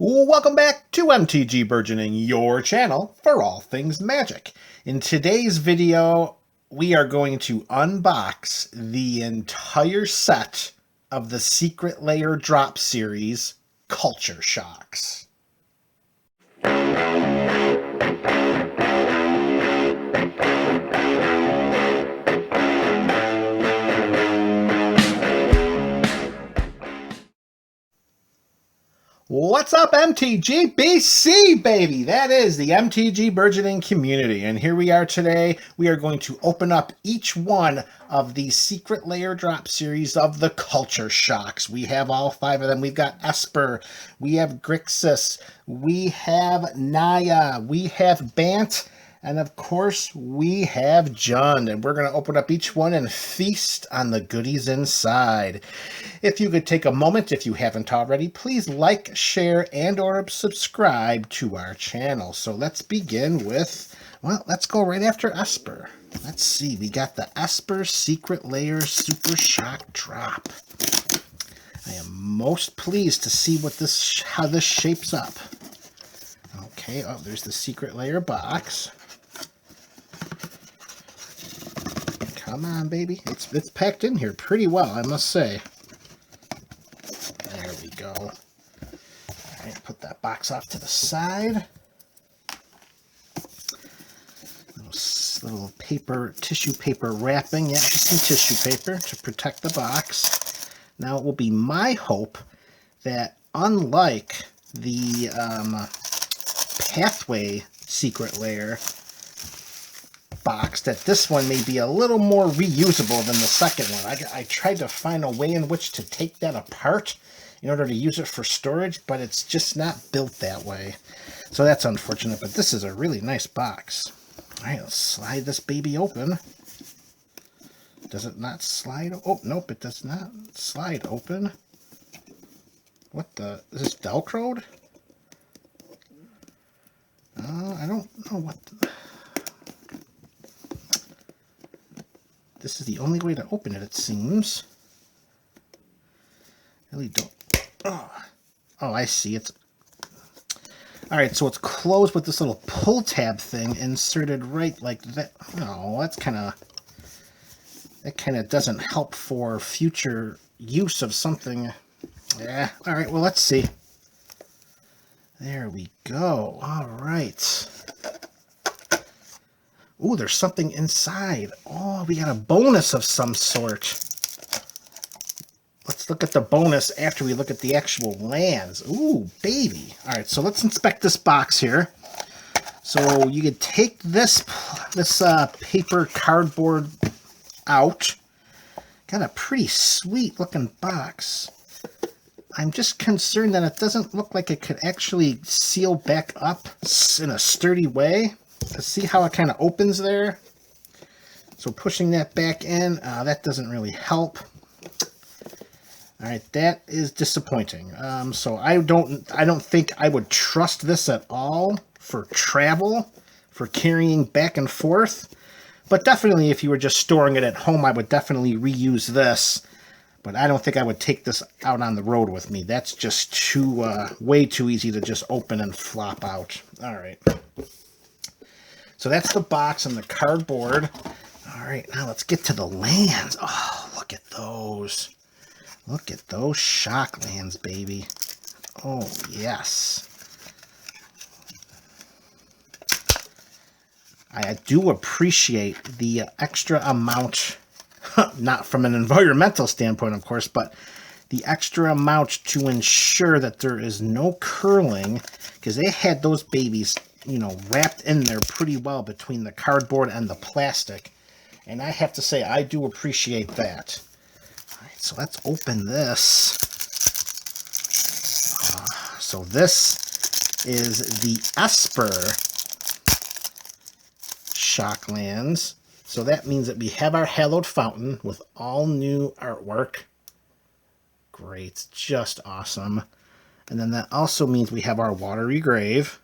Welcome back to MTG Burgeoning, your channel for all things Magic. In today's video, we are going to unbox the entire set of the Secret Lair drop series, Culture Shocks. What's up, MTG BC, baby? That is the MTG Burgeoning community. And here we are today. We are going to open up each one of the Secret Lair drop series of the Culture Shocks. We have all 5 of them. We've got Esper, we have Grixis, we have Naya, we have Bant, and of course, we have Jund, and we're going to open up each one and feast on the goodies inside. If you could take a moment, if you haven't already, please like, share, and or subscribe to our channel. So let's begin with, well, let's go right after Esper. Let's see, we got the Esper Secret Lair Super Shock Drop. I am most pleased to see what how this shapes up. Okay, oh, there's the Secret Lair box. Come on, baby. It's packed in here pretty well, I must say. There we go. All right, put that box off to the side. Little paper, tissue paper wrapping. Yeah, just some tissue paper to protect the box. Now, it will be my hope that unlike the Pathway Secret Lair box, that this one may be a little more reusable than the second one. I tried to find a way in which to take that apart in order to use it for storage, but it's just not built that way. So that's unfortunate, but this is a really nice box. All right, let's slide this baby open. Does it not slide? Oh, nope, it does not slide open. What the? Is this Velcroed? I don't know what the... This is the only way to open it, it seems. Really don't... Oh, I see. It's... Alright, so it's closed with this little pull tab thing inserted right like that. Oh, that's kind of... That kind of doesn't help for future use of something. Yeah, alright, well, let's see. There we go. Alright. Ooh, there's something inside. Oh, we got a bonus of some sort. Let's look at the bonus after we look at the actual lands. Ooh, baby. All right, so let's inspect this box here. So you could take this paper cardboard out. Got a pretty sweet looking box. I'm just concerned that it doesn't look like it could actually seal back up in a sturdy way. To see how it kind of opens there. So pushing that back in, that doesn't really help. All right, that is disappointing. So I don't think I would trust this at all for travel, for carrying back and forth. But definitely, if you were just storing it at home, I would definitely reuse this. But I don't think I would take this out on the road with me. That's just way too easy to just open and flop out. All right. So that's the box and the cardboard. All right, now let's get to the lands. Oh, look at those. Look at those shock lands, baby. Oh, yes. I do appreciate the extra amount, not from an environmental standpoint, of course, but the extra amount to ensure that there is no curling, because they had those babies, you know, wrapped in there pretty well between the cardboard and the plastic. And I have to say, I do appreciate that. All right, so let's open this. So this is the Esper Shocklands. So that means that we have our Hallowed Fountain with all new artwork. Great, just awesome. And then that also means we have our Watery Grave.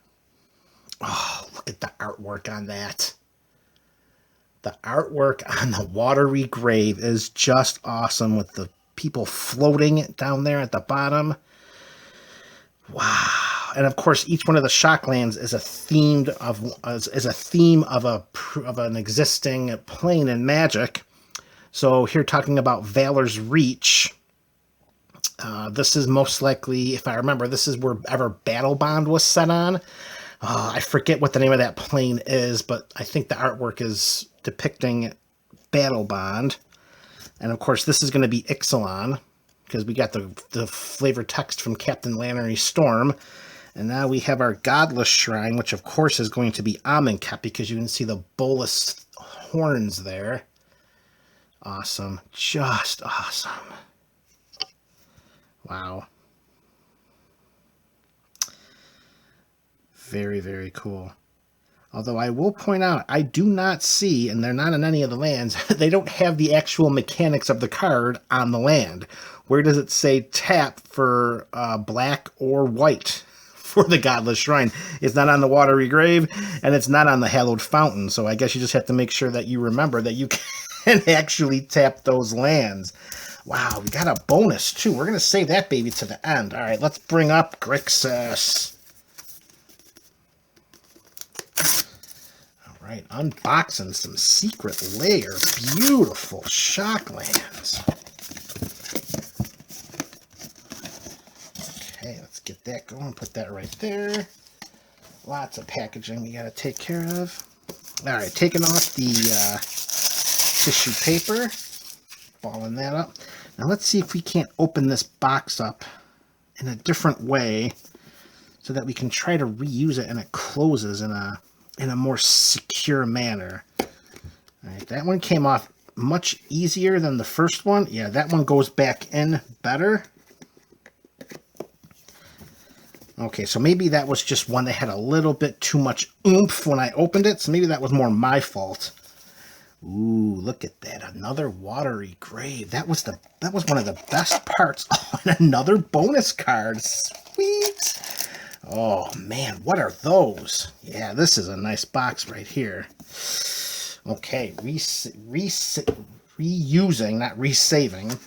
Oh, look at the artwork on that. The artwork on the Watery Grave is just awesome with the people floating down there at the bottom. Wow. And of course, each one of the shocklands is a theme of an existing plane in Magic. So here, talking about Valor's Reach. This is most likely, if I remember, this is wherever Battle Bond was set on. I forget what the name of that plane is, but I think the artwork is depicting Battle Bond. And of course, this is going to be Ixalan, because we got the flavored text from Captain Lannery Storm. And now we have our Godless Shrine, which of course is going to be Amonkhet, because you can see the bolus horns there. Awesome. Just awesome. Wow. Very, very cool. Although I will point out, I do not see, and they're not in any of the lands, they don't have the actual mechanics of the card on the land. Where does it say tap for black or white for the Godless Shrine? It's not on the Watery Grave, and it's not on the Hallowed Fountain. So I guess you just have to make sure that you remember that you can actually tap those lands. Wow, we got a bonus, too. We're going to save that baby to the end. All right, let's bring up Grixis. All right, unboxing some Secret Lair. Beautiful shocklands. Okay, let's get that going. Put that right there. Lots of packaging we got to take care of. All right, taking off the tissue paper. Balling that up. Now let's see if we can't open this box up in a different way so that we can try to reuse it and it closes in a more secure manner. All right, that one came off much easier than the first one. Yeah, that one goes back in better. Okay, so maybe that was just one that had a little bit too much oomph when I opened it, so maybe that was more my fault. Ooh, look at that. Another Watery Grave. That was one of the best parts. Oh, and another bonus card. Sweet. Oh, man, what are those? Yeah, this is a nice box right here. Okay, reusing, not resaving.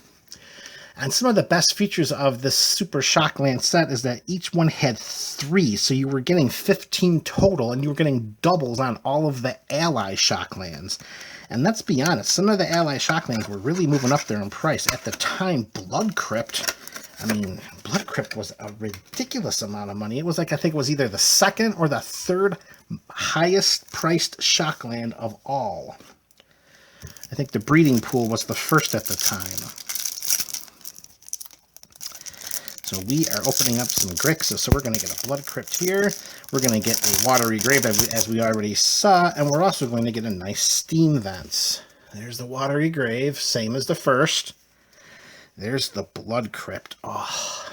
And some of the best features of this Super Shockland set is that each one had 3, so you were getting 15 total, and you were getting doubles on all of the ally Shocklands. And let's be honest, some of the ally Shocklands were really moving up there in price. At the time, Blood Crypt, Blood Crypt was a ridiculous amount of money. It was like, I think it was either the second or the third highest priced Shockland of all. I think the Breeding Pool was the first at the time. So we are opening up some Grixis. So we're going to get a Blood Crypt here. We're going to get a Watery Grave, as we already saw. And we're also going to get a nice Steam Vents. There's the Watery Grave, same as the first. There's the Blood Crypt. Oh,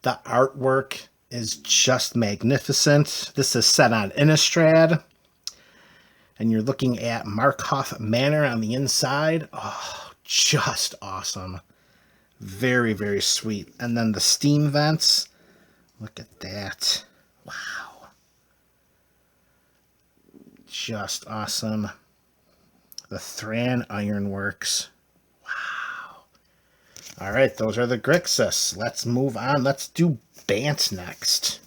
the artwork is just magnificent. This is set on Innistrad. And you're looking at Markov Manor on the inside. Oh, just awesome. Very, very sweet. And then the Steam Vents. Look at that. Wow. Just awesome. The Thran Ironworks. Wow. All right, those are the Grixis. Let's move on. Let's do Bant next.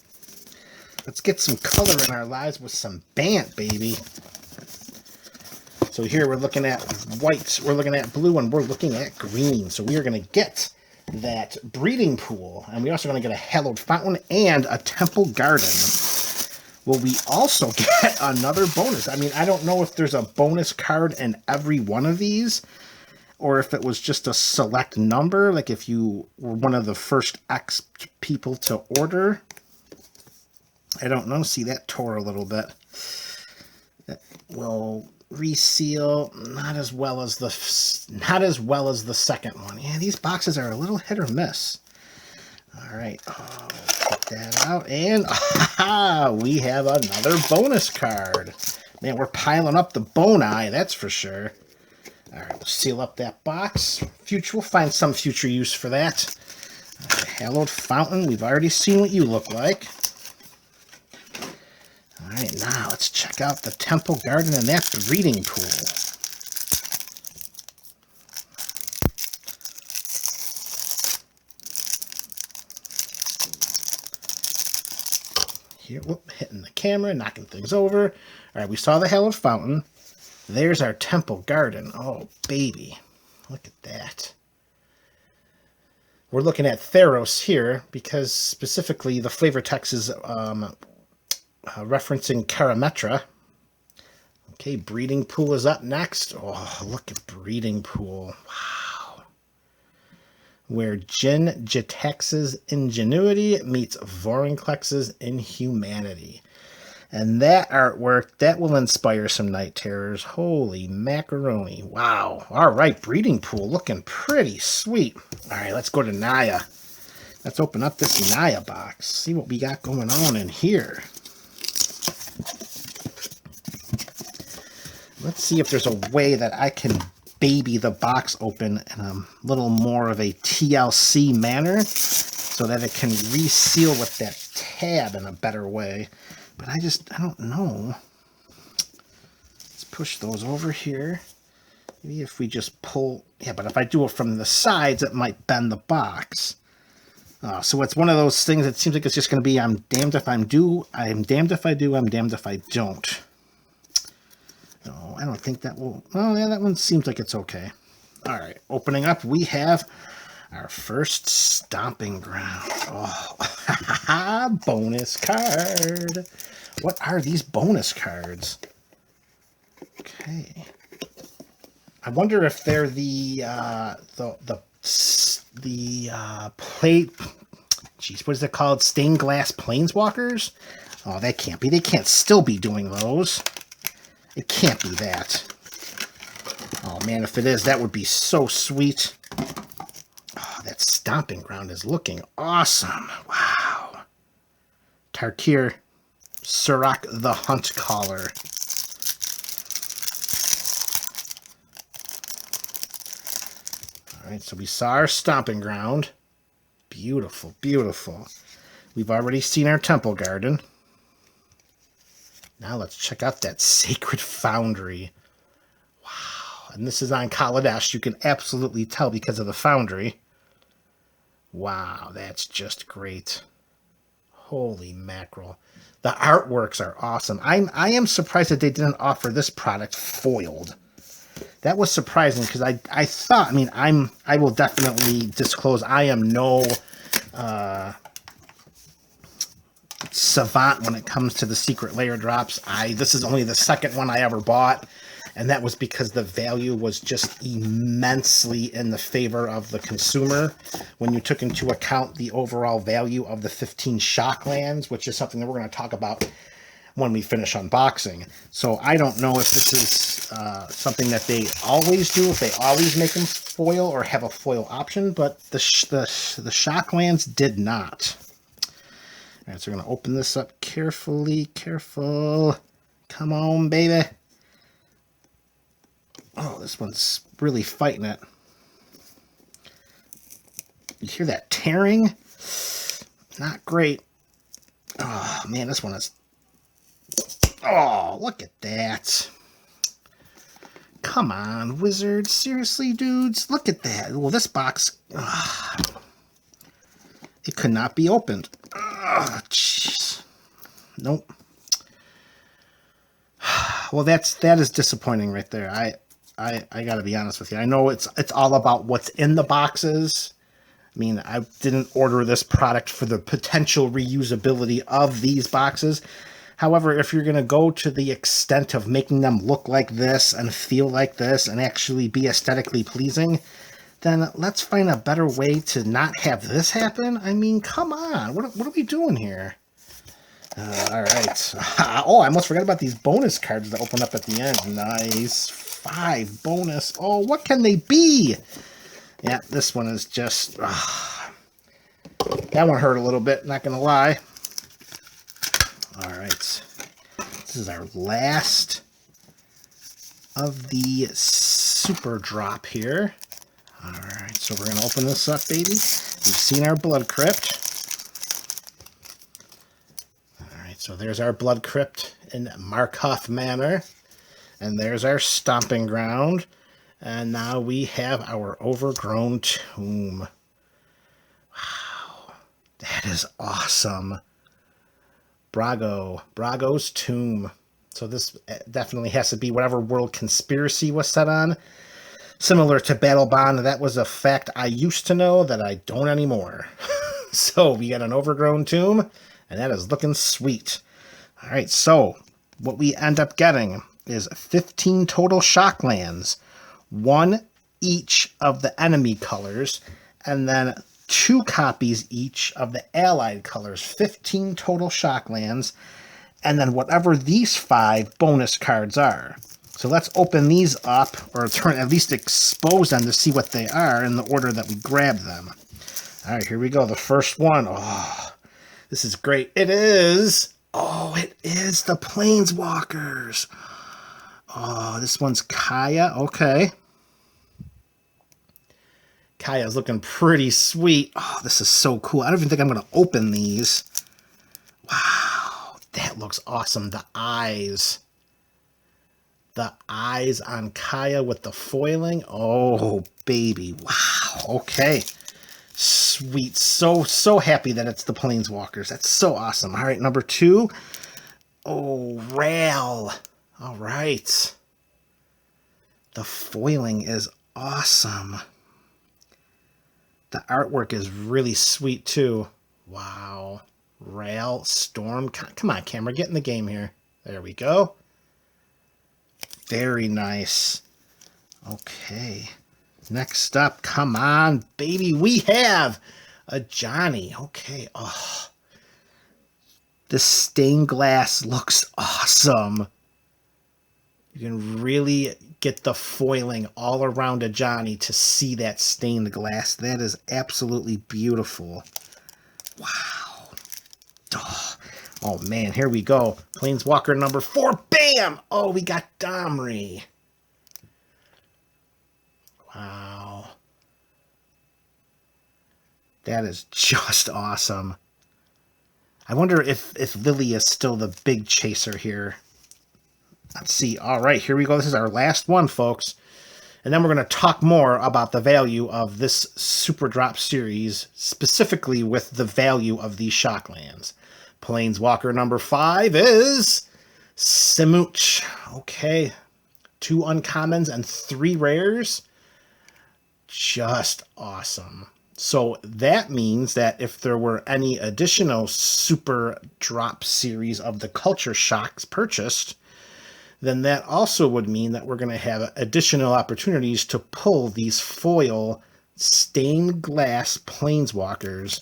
Let's get some color in our lives with some Bant, baby. So here we're looking at white, we're looking at blue, and we're looking at green. So we are going to get that Breeding Pool, and we're also going to get a Hallowed Fountain and a Temple Garden. Will we also get another bonus? I mean, I don't know if there's a bonus card in every one of these, or if it was just a select number, like if you were one of the first X people to order. I don't know. See, that tore a little bit. That will reseal not as well as the second one. Yeah, these boxes are a little hit or miss. All right, get that out, and we have another bonus card. Man, we're piling up the boni, that's for sure. All right, we'll seal up that box. We'll find some future use for that. Hallowed Fountain, we've already seen what you look like. All right, now let's check out the Temple Garden and that Breeding Pool. here. Whoop, hitting the camera, knocking things over. All right, we saw the Hallowed Fountain. There's our Temple Garden. Oh, baby. Look at that. We're looking at Theros here because specifically the flavor text is referencing Karametra. Okay, Breeding Pool is up next. Oh, look at Breeding Pool. Wow. Where Jin Jitex's ingenuity meets Vorinclex's inhumanity. And that artwork, that will inspire some Night Terrors. Holy macaroni. Wow. All right, Breeding Pool looking pretty sweet. All right, let's go to Naya. Let's open up this Naya box. See what we got going on in here. Let's see if there's a way that I can baby the box open in a little more of a TLC manner so that it can reseal with that tab in a better way. But I don't know. Let's push those over here. Maybe if we just pull... Yeah, but if I do it from the sides, it might bend the box. So it's one of those things that seems like it's just going to be I'm damned if I do, I'm damned if I do, I'm damned if I don't. No, I don't think that will... Oh, yeah, that one seems like it's okay. All right, opening up, we have our first Stomping Ground. Oh, bonus card. What are these bonus cards? Okay. I wonder if they're the plate... Jeez, what is it called? Stained glass planeswalkers? Oh, that can't be. They can't still be doing those. It can't be that. Oh, man, if it is, that would be so sweet. Oh, that Stomping Ground is looking awesome. Wow. Tarkir, Surak the Hunt Caller. All right, so we saw our Stomping Ground. Beautiful, beautiful. We've already seen our Temple Garden. Now let's check out that Sacred Foundry. Wow. And this is on Kaladesh. You can absolutely tell because of the foundry. Wow, that's just great. Holy mackerel. The artworks are awesome. I am surprised that they didn't offer this product foiled. That was surprising because I thought, I will definitely disclose I am no savant when it comes to the secret layer drops. This is only the second one I ever bought, and that was because the value was just immensely in the favor of the consumer when you took into account the overall value of the 15 shock lands, which is something that we're going to talk about when we finish unboxing. So I don't know if this is something that they always do, if they always make them foil or have a foil option, but the shock lands did not. All right, so we're going to open this up carefully. Careful. Come on, baby. Oh, this one's really fighting it. You hear that tearing? Not great. Oh, man, this one is... Oh, look at that. Come on, Wizards. Seriously, dudes? Look at that. Well, this box... it could not be opened. Oh, jeez. Nope. Well, that is disappointing right there. I got to be honest with you. I know it's all about what's in the boxes. I didn't order this product for the potential reusability of these boxes. However, if you're going to go to the extent of making them look like this and feel like this and actually be aesthetically pleasing, then let's find a better way to not have this happen. Come on. What are we doing here? All right. Oh, I almost forgot about these bonus cards that open up at the end. Nice. 5 bonus. Oh, what can they be? Yeah, this one is just... that one hurt a little bit, not going to lie. All right. This is our last of the super drop here. All right, so we're going to open this up, baby. We've seen our Blood Crypt. All right, so there's our Blood Crypt in Markov Manor. And there's our Stomping Ground. And now we have our Overgrown Tomb. Wow, that is awesome. Brago's Tomb. So this definitely has to be whatever World Conspiracy was set on. Similar to Battle Bond, that was a fact I used to know that I don't anymore. So we got an overgrown tomb, and that is looking sweet. All right, so what we end up getting is 15 total shock lands, 1 each of the enemy colors, and then 2 copies each of the allied colors. 15 total shock lands, and then whatever these 5 bonus cards are. So let's open these up, or at least expose them to see what they are in the order that we grab them. All right, here we go. The first one. Oh, this is great. It is the Planeswalkers. Oh, this one's Kaya. Okay. Kaya's looking pretty sweet. Oh, this is so cool. I don't even think I'm going to open these. Wow, that looks awesome. The eyes. The eyes on Kaya with the foiling. Oh, baby. Wow. Okay. Sweet. So happy that it's the Planeswalkers. That's so awesome. All right, number 2. Oh, Ral. All right. The foiling is awesome. The artwork is really sweet, too. Wow. Ral, Storm. Come on, camera. Get in the game here. There we go. Very nice. Okay. Next up, come on, baby. We have a Johnny. Okay. Oh. This stained glass looks awesome. You can really get the foiling all around a Johnny to see that stained glass. That is absolutely beautiful. Wow. Oh man, here we go. Planeswalker number 4. Bam! Oh, we got Domri. Wow. That is just awesome. I wonder if Lily is still the big chaser here. Let's see. All right, here we go. This is our last one, folks. And then we're going to talk more about the value of this Super Drop series, specifically with the value of these Shocklands. Planeswalker number 5 is Simooch. Okay. 2 uncommons and 3 rares. Just awesome. So that means that if there were any additional Super Drop series of the Culture Shocks purchased, then that also would mean that we're going to have additional opportunities to pull these foil stained glass Planeswalkers.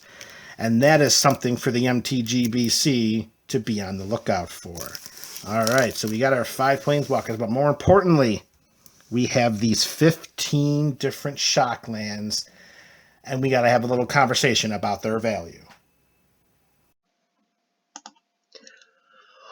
And that is something for the MTG BC to be on the lookout for. All right, so we got our 5 Planeswalkers, but more importantly, we have these 15 different Shocklands, and we got to have a little conversation about their value.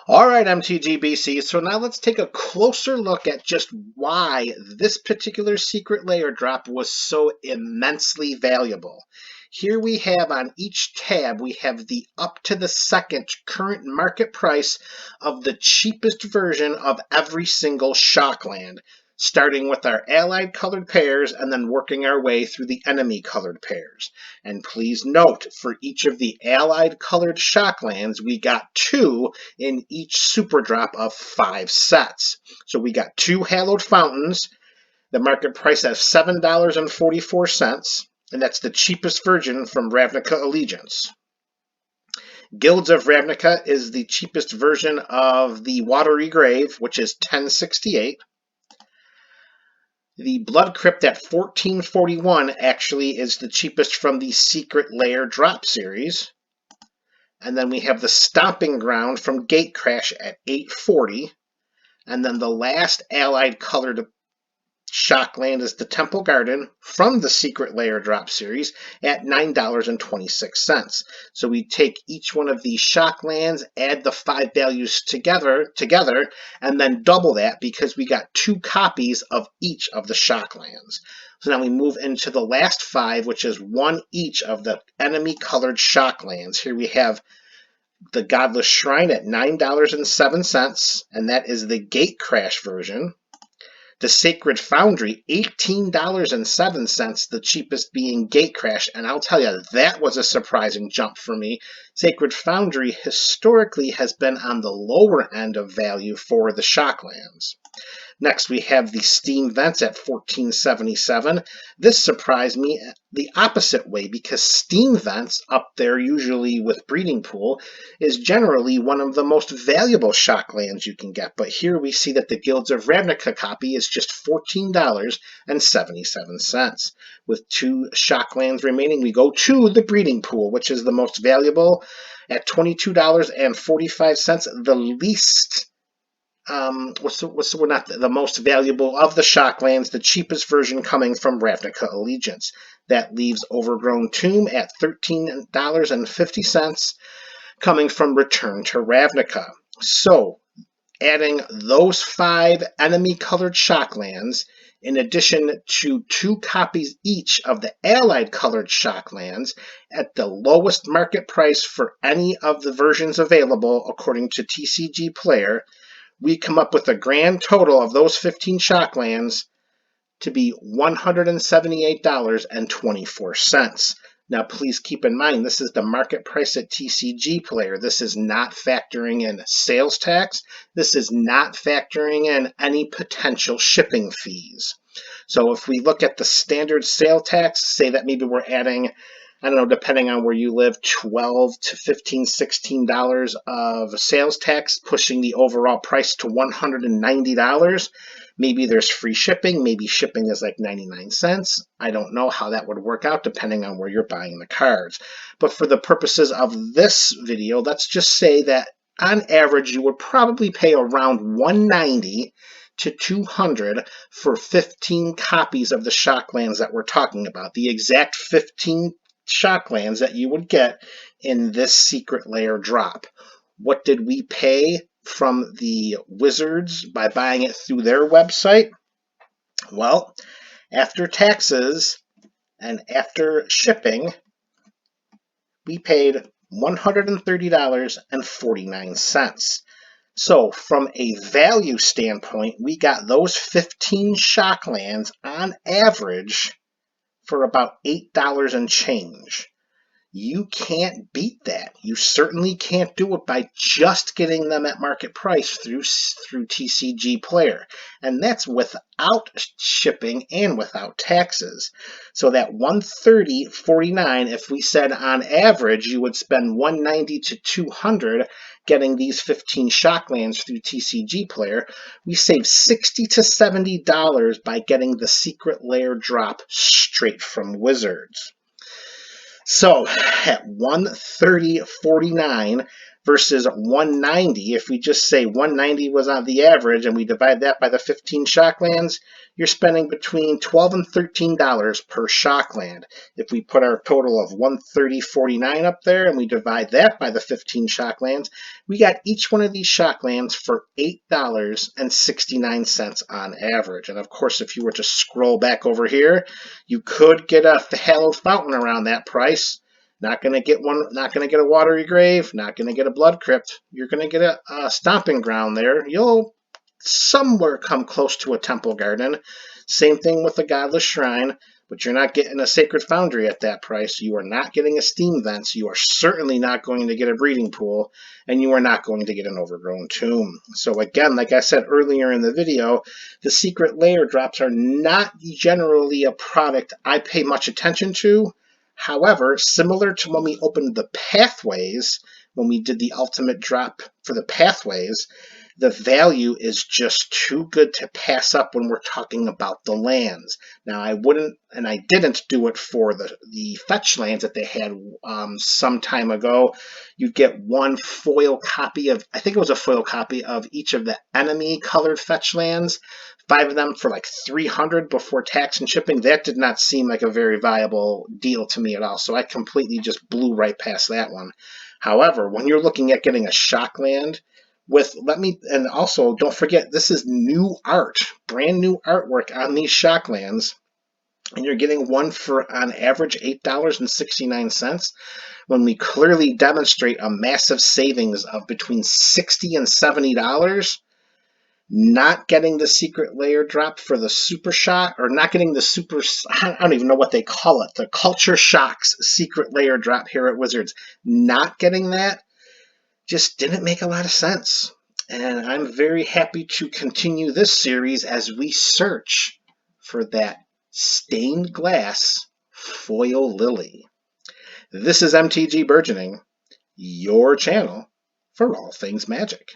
All right, MTGBC, so now let's take a closer look at just why this particular secret layer drop was so immensely valuable. Here we have on each tab, we have the up to the second current market price of the cheapest version of every single Shockland, starting with our allied colored pairs and then working our way through the enemy colored pairs. And please note, for each of the allied colored Shocklands, we got 2 in each super drop of 5 sets. So we got 2 Hallowed Fountains, the market price at $7.44, and that's the cheapest version from Ravnica Allegiance. Guilds of Ravnica is the cheapest version of the Watery Grave, which is $10.68. The Blood Crypt at $14.41 actually is the cheapest from the Secret Lair drop series. And then we have the Stomping Ground from Gatecrash at $8.40. And then the last allied colored Shockland is the Temple Garden from the Secret Lair drop series at $9.26. So we take each one of these Shocklands, add the 5 values together, and then double that because we got 2 copies of each of the Shocklands. So now we move into the last 5, which is 1 each of the enemy colored Shocklands. Here we have the Godless Shrine at $9.07, and that is the Gatecrash version. The Sacred Foundry, $18.07, the cheapest being Gatecrash, and I'll tell you, that was a surprising jump for me. Sacred Foundry historically has been on the lower end of value for the Shocklands. Next, we have the Steam Vents at $14.77. This surprised me the opposite way because Steam Vents, up there usually with Breeding Pool, is generally one of the most valuable Shocklands you can get. But here we see that the Guilds of Ravnica copy is just $14.77. With 2 Shocklands remaining, we go to the Breeding Pool, which is the most valuable at $22.45, the least we're not the most valuable of the Shocklands, the cheapest version coming from Ravnica Allegiance. That leaves Overgrown Tomb at $13.50, coming from Return to Ravnica. So, adding those 5 enemy-colored Shocklands, in addition to 2 copies each of the allied-colored Shocklands, at the lowest market price for any of the versions available, according to TCG Player, we come up with a grand total of those 15 Shocklands to be $178.24. Now, please keep in mind, this is the market price at TCG Player. This is not factoring in sales tax. This is not factoring in any potential shipping fees. So if we look at the standard sale tax, say that maybe we're adding, I don't know, depending on where you live, $12 to $15, $16 of sales tax, pushing the overall price to $190. Maybe there's free shipping. Maybe shipping is like 99 cents. I don't know how that would work out depending on where you're buying the cards. But for the purposes of this video, let's just say that on average, you would probably pay around $190 to $200 for 15 copies of the Shocklands that we're talking about. The exact 15 Shocklands that you would get in this secret layer drop. What did we pay from the Wizards by buying it through their website? Well, after taxes and after shipping, we paid $130.49. So from a value standpoint, we got those 15 Shocklands on average for about $8 and change. You can't beat that. You certainly can't do it by just getting them at market price through TCG Player. And that's without shipping and without taxes. So that $130.49, if we said on average you would spend $190 to $200 getting these 15 Shocklands through TCG Player, we save $60 to $70 by getting the secret layer drop straight from Wizards. So at $130.49 versus $190, if we just say $190 was on the average and we divide that by the 15 Shocklands, you're spending between $12 and $13 per Shockland. If we put our total of $130.49 up there and we divide that by the 15 Shocklands, we got each one of these Shocklands for $8.69 on average. And of course, if you were to scroll back over here, you could get a Hallowed Fountain around that price. Not going to get one. Not going to get a Watery Grave. Not going to get a Blood Crypt. You're going to get a Stomping Ground there. You'll somewhere come close to a Temple Garden. Same thing with a Godless Shrine, but you're not getting a Sacred Foundry at that price. You are not getting a Steam Vents. You are certainly not going to get a Breeding Pool, and you are not going to get an Overgrown Tomb. So again, like I said earlier in the video, the secret layer drops are not generally a product I pay much attention to. However, similar to when we opened the Pathways, when we did the ultimate drop for the Pathways, the value is just too good to pass up when we're talking about the lands. Now, I wouldn't, and I didn't do it for the fetch lands that they had some time ago. You'd get one foil copy of, I think it was a foil copy of each of the enemy colored fetch lands. 5 of them for like $300 before tax and shipping. That did not seem like a very viable deal to me at all. So I completely just blew right past that one. However, when you're looking at getting a Shockland with, and also don't forget, this is new art, brand new artwork on these Shocklands. And you're getting one for, on average, $8.69, when we clearly demonstrate a massive savings of between $60 and $70. not getting the secret layer drop for the super shot, or not getting the super, I don't even know what they call it, the Culture Shocks secret layer drop here at Wizards. Not getting that just didn't make a lot of sense. And I'm very happy to continue this series as we search for that stained glass foil lily. This is MTG Burgeoning, your channel for all things magic.